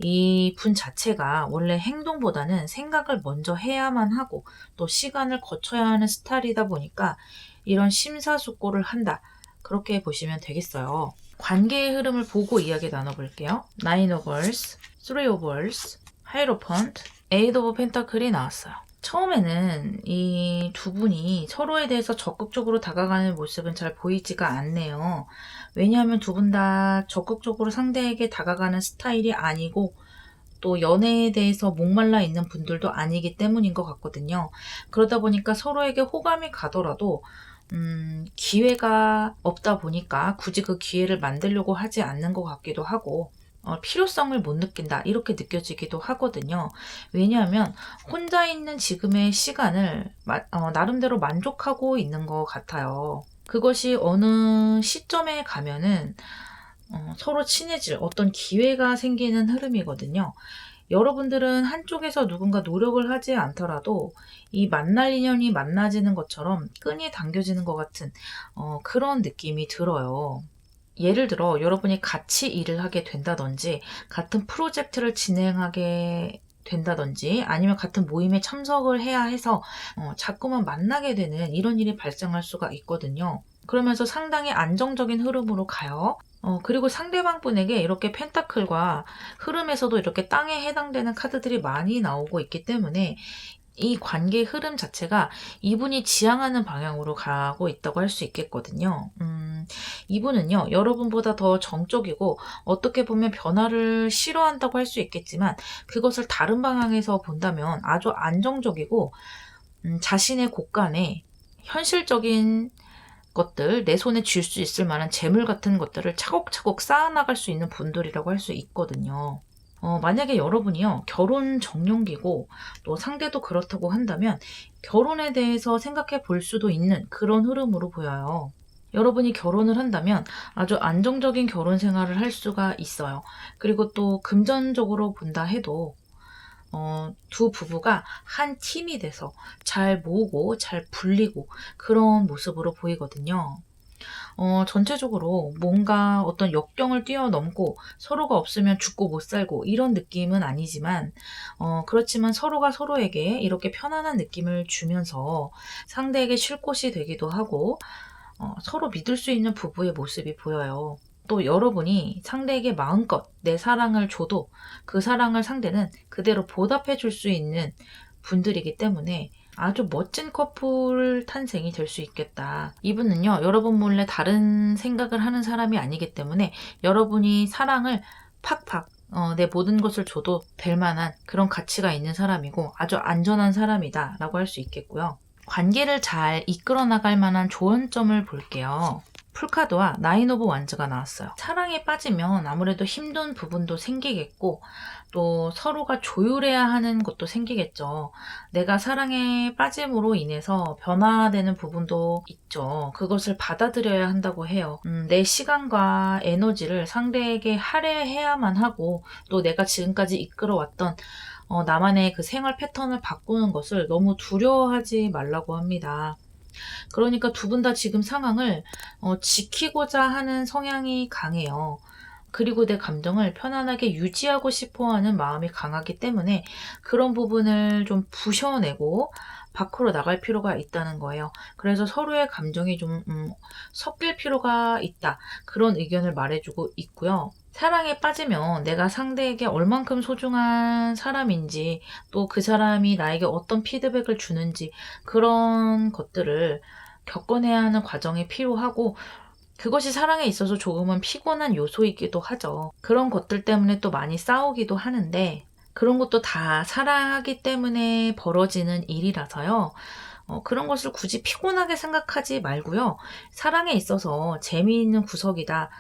이 분 자체가 원래 행동보다는 생각을 먼저 해야만 하고 또 시간을 거쳐야 하는 스타일이다 보니까 이런 심사숙고를 한다. 그렇게 보시면 되겠어요. 관계의 흐름을 보고 이야기 나눠볼게요. 나인 오브 월스, 쓰리 오브 월스, 하이로펀트, 에이드 오브 펜타클이 나왔어요. 처음에는 이 두 분이 서로에 대해서 적극적으로 다가가는 모습은 잘 보이지가 않네요. 왜냐하면 두 분 다 적극적으로 상대에게 다가가는 스타일이 아니고 또 연애에 대해서 목말라 있는 분들도 아니기 때문인 것 같거든요. 그러다 보니까 서로에게 호감이 가더라도 기회가 없다 보니까 굳이 그 기회를 만들려고 하지 않는 것 같기도 하고, 필요성을 못 느낀다 이렇게 느껴지기도 하거든요. 왜냐하면 혼자 있는 지금의 시간을 나름대로 만족하고 있는 것 같아요. 그것이 어느 시점에 가면은 서로 친해질 어떤 기회가 생기는 흐름이거든요. 여러분들은 한쪽에서 누군가 노력을 하지 않더라도 이 만날 인연이 만나지는 것처럼 끈이 당겨지는 것 같은 그런 느낌이 들어요. 예를 들어 여러분이 같이 일을 하게 된다든지 같은 프로젝트를 진행하게 된다든지 아니면 같은 모임에 참석을 해야 해서 자꾸만 만나게 되는 이런 일이 발생할 수가 있거든요. 그러면서 상당히 안정적인 흐름으로 가요. 그리고 상대방 분에게 이렇게 펜타클과 흐름에서도 이렇게 땅에 해당되는 카드들이 많이 나오고 있기 때문에 이 관계의 흐름 자체가 이분이 지향하는 방향으로 가고 있다고 할 수 있겠거든요. 이분은요, 여러분보다 더 정적이고 어떻게 보면 변화를 싫어한다고 할 수 있겠지만 그것을 다른 방향에서 본다면 아주 안정적이고 자신의 곳간에 현실적인 것들, 내 손에 쥘 수 있을 만한 재물 같은 것들을 차곡차곡 쌓아나갈 수 있는 분들이라고 할 수 있거든요. 만약에 여러분이요, 결혼 정년기고 또 상대도 그렇다고 한다면 결혼에 대해서 생각해 볼 수도 있는 그런 흐름으로 보여요. 여러분이 결혼을 한다면 아주 안정적인 결혼 생활을 할 수가 있어요. 그리고 또 금전적으로 본다 해도 두 부부가 한 팀이 돼서 잘 모으고 잘 불리고 그런 모습으로 보이거든요. 전체적으로 뭔가 어떤 역경을 뛰어넘고 서로가 없으면 죽고 못 살고 이런 느낌은 아니지만, 그렇지만 서로가 서로에게 이렇게 편안한 느낌을 주면서 상대에게 쉴 곳이 되기도 하고, 서로 믿을 수 있는 부부의 모습이 보여요. 또 여러분이 상대에게 마음껏 내 사랑을 줘도 그 사랑을 상대는 그대로 보답해 줄 수 있는 분들이기 때문에 아주 멋진 커플 탄생이 될 수 있겠다. 이분은요, 여러분 몰래 다른 생각을 하는 사람이 아니기 때문에 여러분이 사랑을 팍팍 내 모든 것을 줘도 될 만한 그런 가치가 있는 사람이고 아주 안전한 사람이다 라고 할 수 있겠고요. 관계를 잘 이끌어 나갈 만한 조언점을 볼게요. 풀카드와 나인 오브 완즈가 나왔어요. 사랑에 빠지면 아무래도 힘든 부분도 생기겠고 또 서로가 조율해야 하는 것도 생기겠죠. 내가 사랑에 빠짐으로 인해서 변화되는 부분도 있죠. 그것을 받아들여야 한다고 해요. 내 시간과 에너지를 상대에게 할애해야만 하고 또 내가 지금까지 이끌어왔던 나만의 그 생활 패턴을 바꾸는 것을 너무 두려워하지 말라고 합니다. 그러니까 두 분 다 지금 상황을 지키고자 하는 성향이 강해요. 그리고 내 감정을 편안하게 유지하고 싶어 하는 마음이 강하기 때문에 그런 부분을 좀 부셔내고 밖으로 나갈 필요가 있다는 거예요. 그래서 서로의 감정이 좀 섞일 필요가 있다. 그런 의견을 말해주고 있고요. 사랑에 빠지면 내가 상대에게 얼만큼 소중한 사람인지 또 그 사람이 나에게 어떤 피드백을 주는지 그런 것들을 겪어내야 하는 과정이 필요하고 그것이 사랑에 있어서 조금은 피곤한 요소이기도 하죠. 그런 것들 때문에 또 많이 싸우기도 하는데 그런 것도 다 사랑하기 때문에 벌어지는 일이라서요. 그런 것을 굳이 피곤하게 생각하지 말고요. 사랑에 있어서 재미있는 구석이다.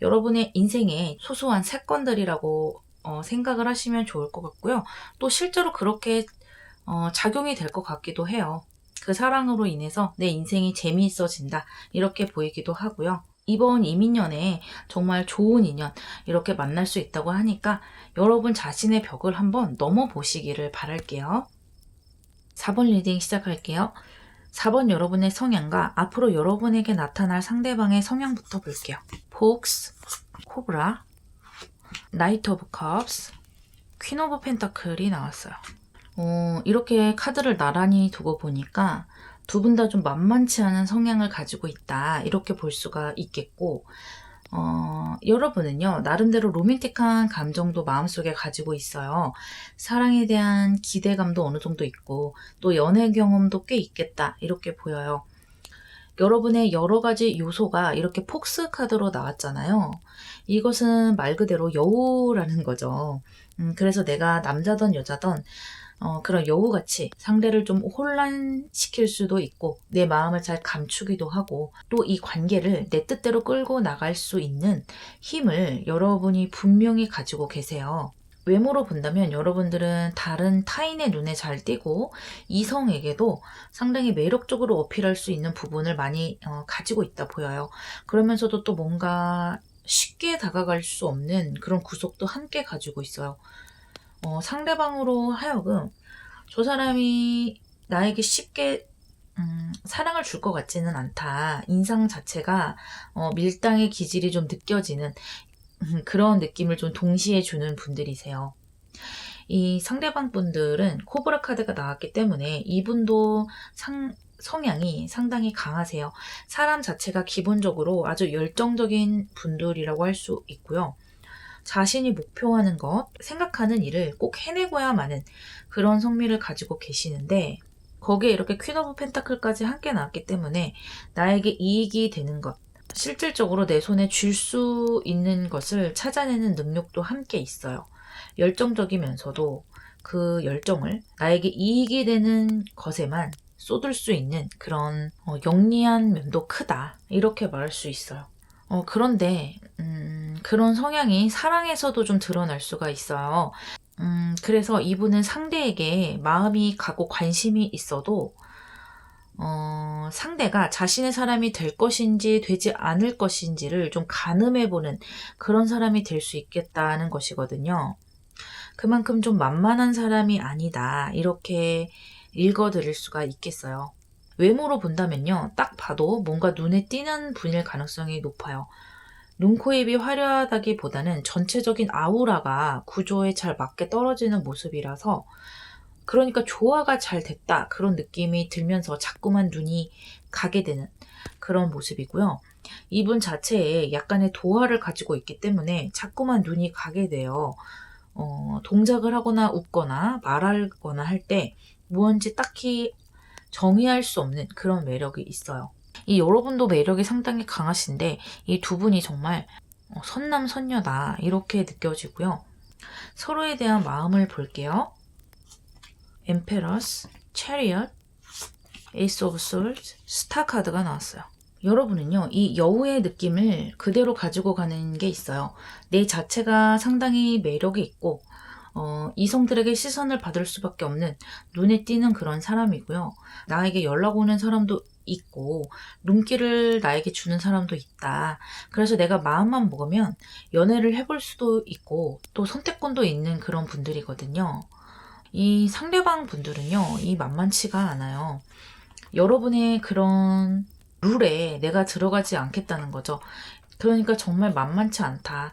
여러분의 인생의 소소한 사건들이라고 생각을 하시면 좋을 것 같고요. 또 실제로 그렇게 작용이 될 것 같기도 해요. 그 사랑으로 인해서 내 인생이 재미있어진다. 이렇게 보이기도 하고요. 이번 이민년에 정말 좋은 인연 이렇게 만날 수 있다고 하니까 여러분 자신의 벽을 한번 넘어보시기를 바랄게요. 4번 리딩 시작할게요. 4번 여러분의 성향과 앞으로 여러분에게 나타날 상대방의 성향부터 볼게요. 폭스, 코브라, 나이트 오브 컵스, 퀸 오브 펜타클이 나왔어요. 이렇게 카드를 나란히 두고 보니까 두 분 다 좀 만만치 않은 성향을 가지고 있다 이렇게 볼 수가 있겠고 여러분은요 나름대로 로맨틱한 감정도 마음속에 가지고 있어요. 사랑에 대한 기대감도 어느 정도 있고 또 연애 경험도 꽤 있겠다 이렇게 보여요. 여러분의 여러 가지 요소가 이렇게 폭스 카드로 나왔잖아요. 이것은 말 그대로 여우라는 거죠. 그래서 내가 남자든 여자든 그런 여우같이 상대를 좀 혼란시킬 수도 있고 내 마음을 잘 감추기도 하고 또 이 관계를 내 뜻대로 끌고 나갈 수 있는 힘을 여러분이 분명히 가지고 계세요. 외모로 본다면 여러분들은 다른 타인의 눈에 잘 띄고 이성에게도 상당히 매력적으로 어필할 수 있는 부분을 많이 가지고 있다 보여요. 그러면서도 또 뭔가 쉽게 다가갈 수 없는 그런 구석도 함께 가지고 있어요. 상대방으로 하여금 저 사람이 나에게 쉽게 사랑을 줄 것 같지는 않다. 인상 자체가 밀당의 기질이 좀 느껴지는 그런 느낌을 좀 동시에 주는 분들이세요. 이 상대방 분들은 코브라 카드가 나왔기 때문에 이분도 성향이 상당히 강하세요. 사람 자체가 기본적으로 아주 열정적인 분들이라고 할 수 있고요. 자신이 목표하는 것, 생각하는 일을 꼭 해내고야 마는 그런 성미를 가지고 계시는데 거기에 이렇게 퀸 오브 펜타클까지 함께 나왔기 때문에 나에게 이익이 되는 것, 실질적으로 내 손에 쥘 수 있는 것을 찾아내는 능력도 함께 있어요. 열정적이면서도 그 열정을 나에게 이익이 되는 것에만 쏟을 수 있는 그런 영리한 면도 크다. 이렇게 말할 수 있어요. 그런데 그런 성향이 사랑에서도 좀 드러날 수가 있어요. 그래서 이분은 상대에게 마음이 가고 관심이 있어도 상대가 자신의 사람이 될 것인지 되지 않을 것인지를 좀 가늠해보는 그런 사람이 될 수 있겠다는 것이거든요. 그만큼 좀 만만한 사람이 아니다. 이렇게 읽어드릴 수가 있겠어요. 외모로 본다면요. 딱 봐도 뭔가 눈에 띄는 분일 가능성이 높아요. 눈, 코, 입이 화려하다기보다는 전체적인 아우라가 구조에 잘 맞게 떨어지는 모습이라서 그러니까 조화가 잘 됐다 그런 느낌이 들면서 자꾸만 눈이 가게 되는 그런 모습이고요. 이분 자체에 약간의 도화를 가지고 있기 때문에 자꾸만 눈이 가게 돼요. 동작을 하거나 웃거나 말하거나 할 때 무언지 딱히 정의할 수 없는 그런 매력이 있어요. 이 여러분도 매력이 상당히 강하신데 이 두 분이 정말 선남선녀다 이렇게 느껴지고요. 서로에 대한 마음을 볼게요. 엠페러스, 체리엇, 에이스 오브 솔즈, 스타 카드가 나왔어요. 여러분은요, 이 여우의 느낌을 그대로 가지고 가는 게 있어요. 내 자체가 상당히 매력이 있고 이성들에게 시선을 받을 수밖에 없는 눈에 띄는 그런 사람이고요. 나에게 연락 오는 사람도 있고 눈길을 나에게 주는 사람도 있다. 그래서 내가 마음만 먹으면 연애를 해볼 수도 있고 또 선택권도 있는 그런 분들이거든요. 이 상대방 분들은요, 이 만만치가 않아요. 여러분의 그런 룰에 내가 들어가지 않겠다는 거죠. 그러니까 정말 만만치 않다.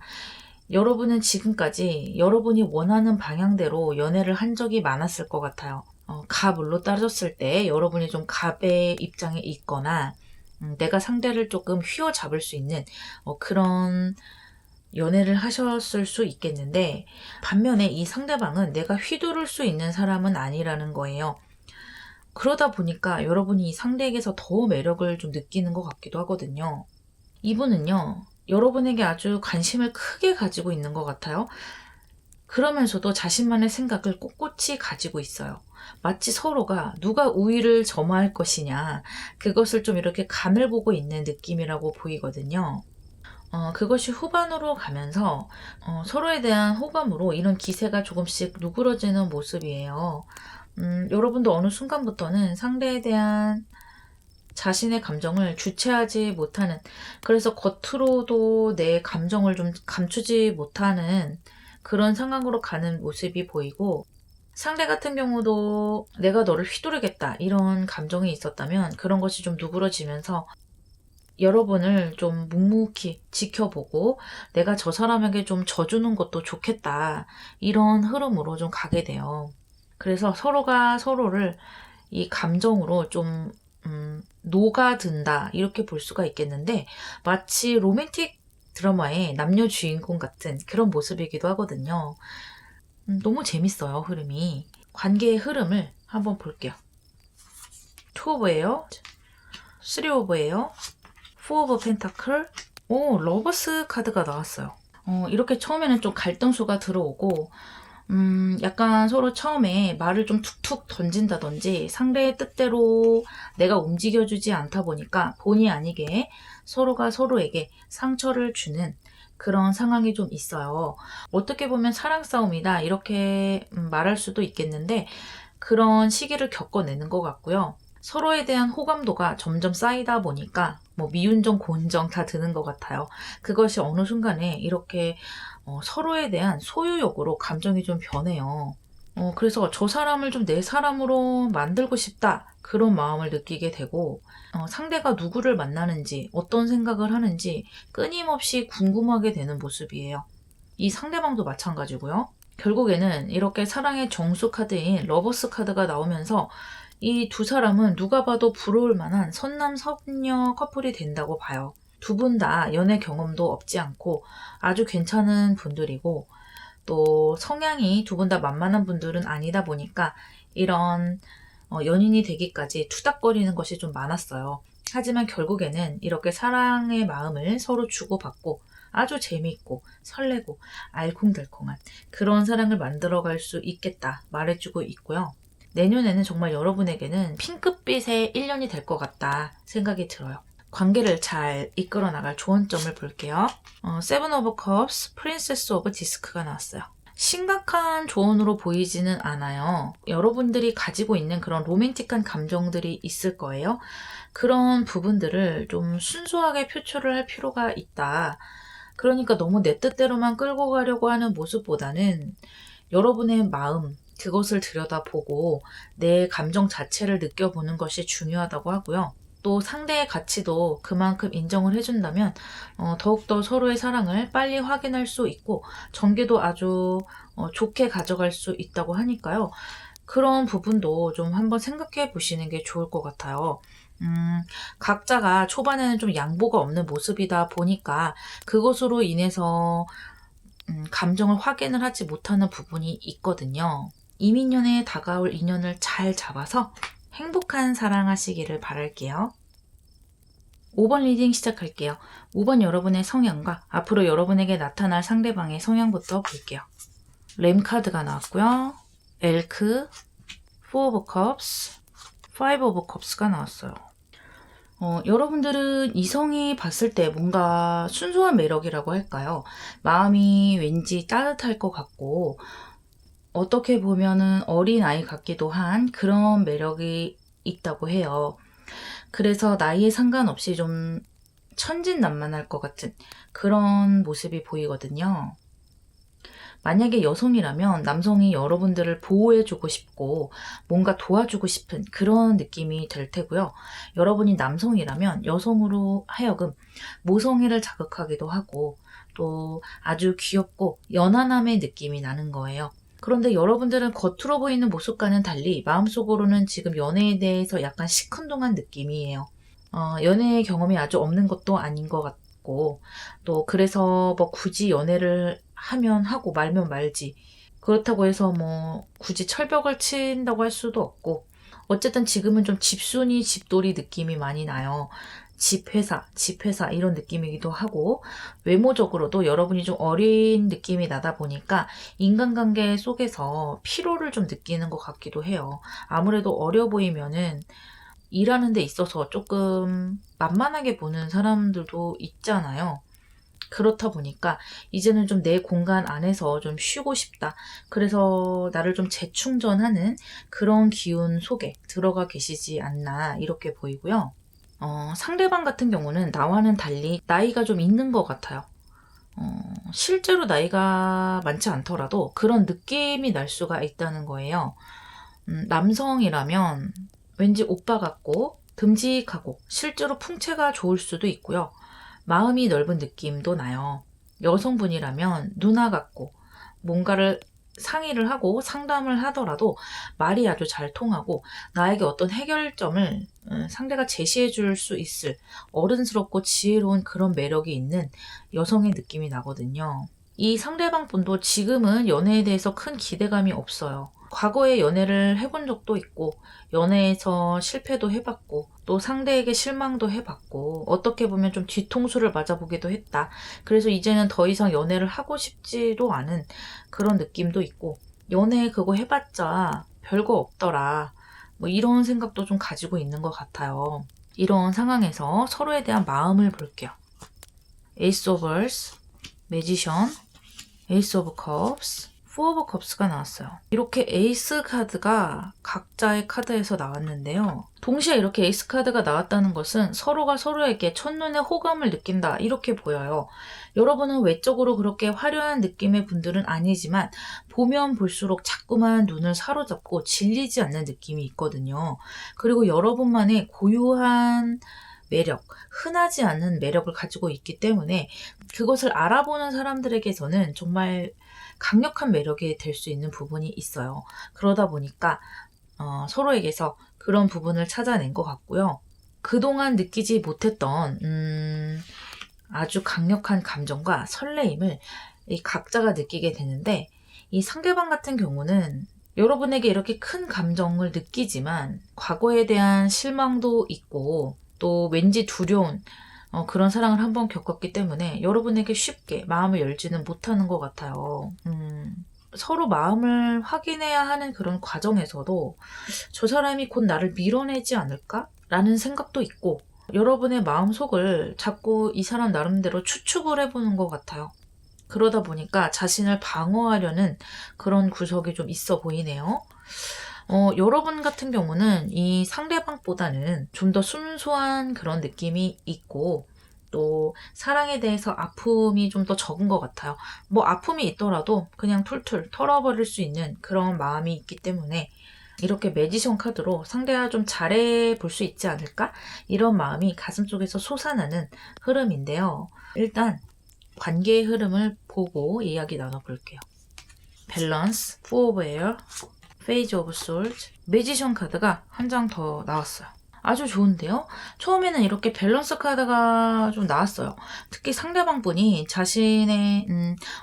여러분은 지금까지 여러분이 원하는 방향대로 연애를 한 적이 많았을 것 같아요. 갑을로 따졌을 때 여러분이 좀 갑의 입장에 있거나 내가 상대를 조금 휘어잡을 수 있는 그런 연애를 하셨을 수 있겠는데 반면에 이 상대방은 내가 휘두를 수 있는 사람은 아니라는 거예요. 그러다 보니까 여러분이 이 상대에게서 더 매력을 좀 느끼는 것 같기도 하거든요. 이분은요, 여러분에게 아주 관심을 크게 가지고 있는 것 같아요. 그러면서도 자신만의 생각을 꼿꼿이 가지고 있어요. 마치 서로가 누가 우위를 점화할 것이냐, 그것을 좀 이렇게 간을 보고 있는 느낌이라고 보이거든요. 그것이 후반으로 가면서 서로에 대한 호감으로 이런 기세가 조금씩 누그러지는 모습이에요. 여러분도 어느 순간부터는 상대에 대한 자신의 감정을 주체하지 못하는, 그래서 겉으로도 내 감정을 좀 감추지 못하는 그런 상황으로 가는 모습이 보이고, 상대 같은 경우도 내가 너를 휘두르겠다 이런 감정이 있었다면 그런 것이 좀 누그러지면서 여러분을 좀 묵묵히 지켜보고 내가 저 사람에게 좀 져주는 것도 좋겠다 이런 흐름으로 좀 가게 돼요. 그래서 서로가 서로를 이 감정으로 좀 녹아든다 이렇게 볼 수가 있겠는데 마치 로맨틱 드라마의 남녀 주인공 같은 그런 모습이기도 하거든요. 너무 재밌어요, 흐름이. 관계의 흐름을 한번 볼게요. 2 오브예요. 3 오브예요. 4 오브 펜타클. 오, 러버스 카드가 나왔어요. 이렇게 처음에는 좀 갈등수가 들어오고 약간 서로 처음에 말을 좀 툭툭 던진다든지 상대의 뜻대로 내가 움직여주지 않다 보니까 본의 아니게 서로가 서로에게 상처를 주는 그런 상황이 좀 있어요. 어떻게 보면 사랑 싸움이다 이렇게 말할 수도 있겠는데 그런 시기를 겪어내는 것 같고요. 서로에 대한 호감도가 점점 쌓이다 보니까 뭐 미운정, 고운정 다 드는 것 같아요. 그것이 어느 순간에 이렇게 서로에 대한 소유욕으로 감정이 좀 변해요. 그래서 저 사람을 좀 내 사람으로 만들고 싶다. 그런 마음을 느끼게 되고, 상대가 누구를 만나는지, 어떤 생각을 하는지 끊임없이 궁금하게 되는 모습이에요. 이 상대방도 마찬가지고요. 결국에는 이렇게 사랑의 정수 카드인 러버스 카드가 나오면서 이 두 사람은 누가 봐도 부러울 만한 선남선녀 커플이 된다고 봐요. 두 분 다 연애 경험도 없지 않고 아주 괜찮은 분들이고 또 성향이 두 분 다 만만한 분들은 아니다 보니까 이런 연인이 되기까지 투닥거리는 것이 좀 많았어요. 하지만 결국에는 이렇게 사랑의 마음을 서로 주고받고 아주 재미있고 설레고 알콩달콩한 그런 사랑을 만들어갈 수 있겠다 말해주고 있고요. 내년에는 정말 여러분에게는 핑크빛의 1년이 될 것 같다 생각이 들어요. 관계를 잘 이끌어 나갈 좋은 점을 볼게요. 세븐 오브 컵스, 프린세스 오브 디스크가 나왔어요. 심각한 조언으로 보이지는 않아요. 여러분들이 가지고 있는 그런 로맨틱한 감정들이 있을 거예요. 그런 부분들을 좀 순수하게 표출을 할 필요가 있다. 그러니까 너무 내 뜻대로만 끌고 가려고 하는 모습보다는 여러분의 마음, 그것을 들여다보고 내 감정 자체를 느껴보는 것이 중요하다고 하고요. 또 상대의 가치도 그만큼 인정을 해준다면 더욱더 서로의 사랑을 빨리 확인할 수 있고 전개도 아주 좋게 가져갈 수 있다고 하니까요. 그런 부분도 좀 한번 생각해 보시는 게 좋을 것 같아요. 각자가 초반에는 좀 양보가 없는 모습이다 보니까 그것으로 인해서 감정을 확인을 하지 못하는 부분이 있거든요. 이민년에 다가올 인연을 잘 잡아서 행복한 사랑하시기를 바랄게요. 5번 리딩 시작할게요. 5번 여러분의 성향과 앞으로 여러분에게 나타날 상대방의 성향부터 볼게요. 램 카드가 나왔고요. 엘크, 4 오브 컵스, 5 오브 컵스가 나왔어요. 여러분들은 이성이 봤을 때 뭔가 순수한 매력이라고 할까요? 마음이 왠지 따뜻할 것 같고 어떻게 보면은 어린아이 같기도 한 그런 매력이 있다고 해요. 그래서 나이에 상관없이 좀 천진난만할 것 같은 그런 모습이 보이거든요. 만약에 여성이라면 남성이 여러분들을 보호해주고 싶고 뭔가 도와주고 싶은 그런 느낌이 될 테고요. 여러분이 남성이라면 여성으로 하여금 모성애를 자극하기도 하고 또 아주 귀엽고 연하남의 느낌이 나는 거예요. 그런데 여러분들은 겉으로 보이는 모습과는 달리 마음속으로는 지금 연애에 대해서 약간 시큰둥한 느낌이에요. 연애 경험이 아주 없는 것도 아닌 것 같고 또 그래서 뭐 굳이 연애를 하면 하고 말면 말지 그렇다고 해서 뭐 굳이 철벽을 친다고 할 수도 없고 어쨌든 지금은 좀 집순이 집돌이 느낌이 많이 나요. 집회사 이런 느낌이기도 하고 외모적으로도 여러분이 좀 어린 느낌이 나다 보니까 인간관계 속에서 피로를 좀 느끼는 것 같기도 해요. 아무래도 어려 보이면은 일하는 데 있어서 조금 만만하게 보는 사람들도 있잖아요. 그렇다 보니까 이제는 좀 내 공간 안에서 좀 쉬고 싶다. 그래서 나를 좀 재충전하는 그런 기운 속에 들어가 계시지 않나 이렇게 보이고요. 상대방 같은 경우는 나와는 달리 나이가 좀 있는 것 같아요. 실제로 나이가 많지 않더라도 그런 느낌이 날 수가 있다는 거예요. 남성이라면 왠지 오빠 같고 듬직하고 실제로 풍채가 좋을 수도 있고요. 마음이 넓은 느낌도 나요. 여성분이라면 누나 같고 뭔가를 상의를 하고 상담을 하더라도 말이 아주 잘 통하고 나에게 어떤 해결점을 상대가 제시해 줄 수 있을 어른스럽고 지혜로운 그런 매력이 있는 여성의 느낌이 나거든요. 이 상대방 분도 지금은 연애에 대해서 큰 기대감이 없어요. 과거에 연애를 해본 적도 있고 연애에서 실패도 해봤고 또 상대에게 실망도 해봤고 어떻게 보면 좀 뒤통수를 맞아보기도 했다. 그래서 이제는 더 이상 연애를 하고 싶지도 않은 그런 느낌도 있고 연애 그거 해봤자 별거 없더라. 뭐 이런 생각도 좀 가지고 있는 것 같아요. 이런 상황에서 서로에 대한 마음을 볼게요. 에이스 오브 얼스, 매지션, 에이스 오브 컵스, 포 오브 컵스가 나왔어요. 이렇게 에이스 카드가 각자의 카드에서 나왔는데요. 동시에 이렇게 에이스 카드가 나왔다는 것은 서로가 서로에게 첫눈에 호감을 느낀다 이렇게 보여요. 여러분은 외적으로 그렇게 화려한 느낌의 분들은 아니지만 보면 볼수록 자꾸만 눈을 사로잡고 질리지 않는 느낌이 있거든요. 그리고 여러분만의 고유한 매력, 흔하지 않은 매력을 가지고 있기 때문에 그것을 알아보는 사람들에게서는 정말 강력한 매력이 될 수 있는 부분이 있어요. 그러다 보니까 서로에게서 그런 부분을 찾아낸 것 같고요. 그동안 느끼지 못했던 아주 강력한 감정과 설레임을 이 각자가 느끼게 되는데, 이 상대방 같은 경우는 여러분에게 이렇게 큰 감정을 느끼지만 과거에 대한 실망도 있고 또 왠지 두려운 그런 사랑을 한번 겪었기 때문에 여러분에게 쉽게 마음을 열지는 못하는 것 같아요. 서로 마음을 확인해야 하는 그런 과정에서도 저 사람이 곧 나를 밀어내지 않을까? 라는 생각도 있고, 여러분의 마음속을 자꾸 이 사람 나름대로 추측을 해보는 것 같아요. 그러다 보니까 자신을 방어하려는 그런 구석이 좀 있어 보이네요. 여러분 같은 경우는 이 상대방보다는 좀 더 순수한 그런 느낌이 있고, 또 사랑에 대해서 아픔이 좀 더 적은 것 같아요. 뭐 아픔이 있더라도 그냥 툴툴 털어버릴 수 있는 그런 마음이 있기 때문에 이렇게 매지션 카드로 상대와 좀 잘해볼 수 있지 않을까? 이런 마음이 가슴속에서 솟아나는 흐름인데요. 일단 관계의 흐름을 보고 이야기 나눠볼게요. 밸런스, 포 오브 에어, 페이지 오브 솔즈, 매지션 카드가 한 장 더 나왔어요. 아주 좋은데요? 처음에는 이렇게 밸런스 카드가 좀 나왔어요. 특히 상대방분이 자신의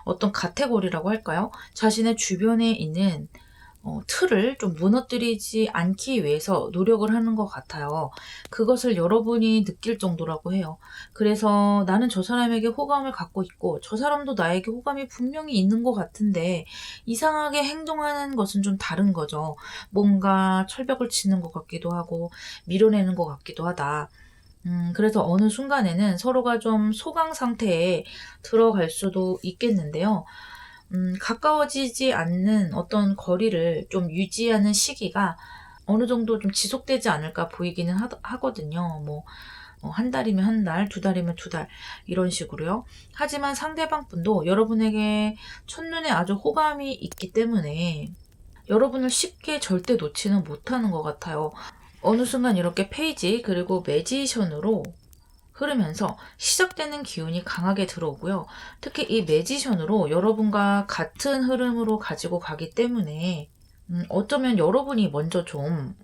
어떤 카테고리라고 할까요? 자신의 주변에 있는 틀을 좀 무너뜨리지 않기 위해서 노력을 하는 것 같아요. 그것을 여러분이 느낄 정도라고 해요. 그래서 나는 저 사람에게 호감을 갖고 있고 저 사람도 나에게 호감이 분명히 있는 것 같은데 이상하게 행동하는 것은 좀 다른 거죠. 뭔가 철벽을 치는 것 같기도 하고 밀어내는 것 같기도 하다. 그래서 어느 순간에는 서로가 좀 소강 상태에 들어갈 수도 있겠는데요. 가까워지지 않는 어떤 거리를 좀 유지하는 시기가 어느 정도 좀 지속되지 않을까 보이기는 하거든요. 뭐, 한 달이면 한 달, 두 달이면 두 달, 이런 식으로요. 하지만 상대방 분도 여러분에게 첫눈에 아주 호감이 있기 때문에 여러분을 쉽게 절대 놓지는 못하는 것 같아요. 어느 순간 이렇게 페이지, 그리고 매지션으로 흐르면서 시작되는 기운이 강하게 들어오고요. 특히 이 매지션으로 여러분과 같은 흐름으로 가지고 가기 때문에 어쩌면 여러분이 먼저 좀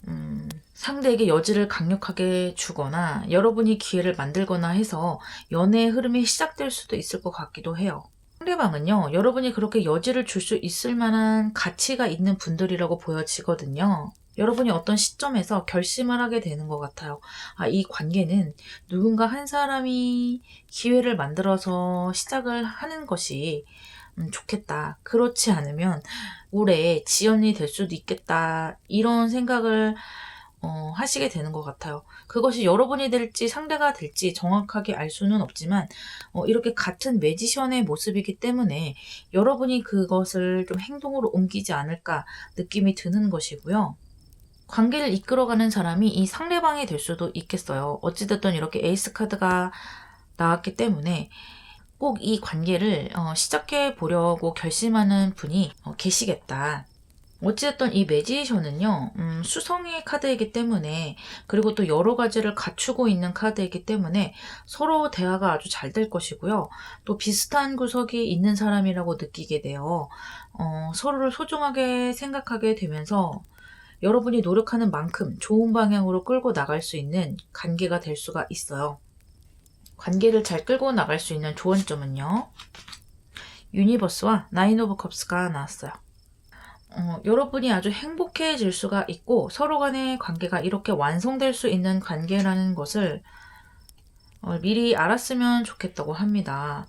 상대에게 여지를 강력하게 주거나 여러분이 기회를 만들거나 해서 연애의 흐름이 시작될 수도 있을 것 같기도 해요. 상대방은요, 여러분이 그렇게 여지를 줄 수 있을 만한 가치가 있는 분들이라고 보여지거든요. 여러분이 어떤 시점에서 결심을 하게 되는 것 같아요. 아, 이 관계는 누군가 한 사람이 기회를 만들어서 시작을 하는 것이 좋겠다. 그렇지 않으면 올해 지연이 될 수도 있겠다. 이런 생각을 하시게 되는 것 같아요. 그것이 여러분이 될지 상대가 될지 정확하게 알 수는 없지만 이렇게 같은 매지션의 모습이기 때문에 여러분이 그것을 좀 행동으로 옮기지 않을까 느낌이 드는 것이고요. 관계를 이끌어가는 사람이 이 상대방이 될 수도 있겠어요. 어찌됐든 이렇게 에이스 카드가 나왔기 때문에 꼭 이 관계를 시작해 보려고 결심하는 분이 계시겠다. 어찌됐든 이 매지션은요, 수성의 카드이기 때문에, 그리고 또 여러 가지를 갖추고 있는 카드이기 때문에 서로 대화가 아주 잘 될 것이고요. 또 비슷한 구석이 있는 사람이라고 느끼게 돼요. 서로를 소중하게 생각하게 되면서 여러분이 노력하는 만큼 좋은 방향으로 끌고 나갈 수 있는 관계가 될 수가 있어요. 관계를 잘 끌고 나갈 수 있는 좋은 점은요, 유니버스와 나인 오브 컵스가 나왔어요. 여러분이 아주 행복해질 수가 있고 서로 간의 관계가 이렇게 완성될 수 있는 관계라는 것을 미리 알았으면 좋겠다고 합니다.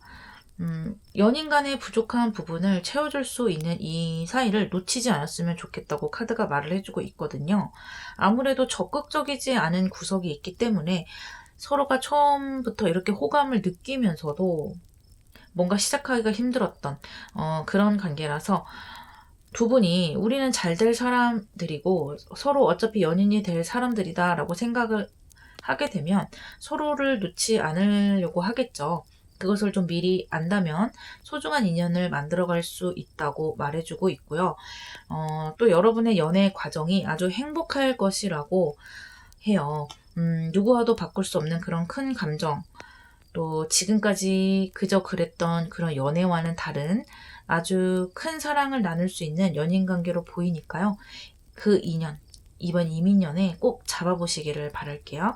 연인 간의 부족한 부분을 채워줄 수 있는 이 사이를 놓치지 않았으면 좋겠다고 카드가 말을 해주고 있거든요. 아무래도 적극적이지 않은 구석이 있기 때문에 서로가 처음부터 이렇게 호감을 느끼면서도 뭔가 시작하기가 힘들었던 그런 관계라서 두 분이 우리는 잘 될 사람들이고 서로 어차피 연인이 될 사람들이다라고 생각을 하게 되면 서로를 놓지 않으려고 하겠죠. 그것을 좀 미리 안다면 소중한 인연을 만들어갈 수 있다고 말해주고 있고요. 또 여러분의 연애 과정이 아주 행복할 것이라고 해요. 누구와도 바꿀 수 없는 그런 큰 감정, 또 지금까지 그저 그랬던 그런 연애와는 다른 아주 큰 사랑을 나눌 수 있는 연인 관계로 보이니까요. 그 인연, 이번 이민년에 꼭 잡아보시기를 바랄게요.